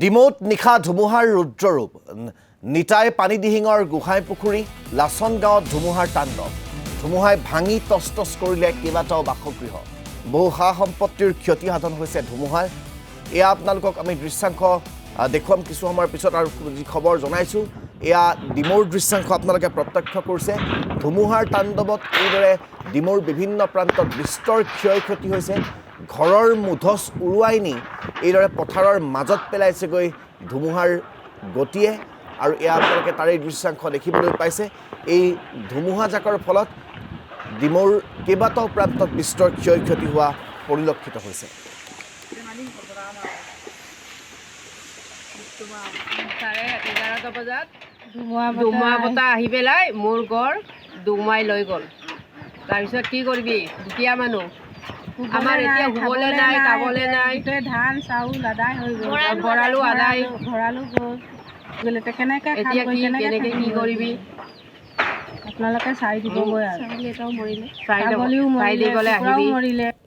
ডিমৌত নিশা ধুমুহাৰ ৰুদ্ৰৰূপ নিতাই পানীদিহিঙৰ গোহাঁই পুখুৰী লাচন গাঁৱত ধুমুহাৰ তাণ্ডৱ ধুমুহাই ভাঙি তছ কৰিলে কেইবাটাও বাসগৃহ বহু সা সম্পত্তিৰ ক্ষতি সাধন হৈছে ধুমুহাই এয়া আপোনালোকক আমি দৃশ্যাংশ দেখুৱাম কিছু সময়ৰ পিছত আৰু যি খবৰ জনাইছোঁ এয়া ডিমৌৰ দৃশ্যাংশ আপোনালোকে প্ৰত্যক্ষ কৰিছে ধুমুহাৰ তাণ্ডৱত এইদৰে ডিমৌৰ বিভিন্ন প্ৰান্তত বিস্তৰ ক্ষয় ক্ষতি হৈছে ঘৰৰ মুধচ উৰুৱাই নি এইদৰে পথাৰৰ মাজত পেলাইছেগৈ ধুমুহাৰ গতিয়ে আৰু এয়া আপোনালোকে তাৰে দৃশ্যাংশ দেখিবলৈ পাইছে এই ধুমুহাজাকৰ ফলত ডিমৌৰ কেইবাটাও প্ৰান্তত বিস্তৰ ক্ষয় ক্ষতি হোৱা পৰিলক্ষিত হৈছে চাৰে 11টা বজাত ধুমুহা বতাহ আহি পেলাই মোৰ ঘৰ ডুমাই লৈ গ'ল তাৰপিছত কি কৰিবি দুখীয়া মানুহ আমাৰ এতিয়া শুবলৈ নাই খাবলৈ নাই ধান চাউল আদায় হৈ গ'ল ভঁৰালো আদায় ভঁৰালো গ'ল কেনেকৈ কেনেকৈ কি কৰিবি আপোনালোকে চাই দিবগৈ আৰু ছাগলীও মৰিলে মৰিলে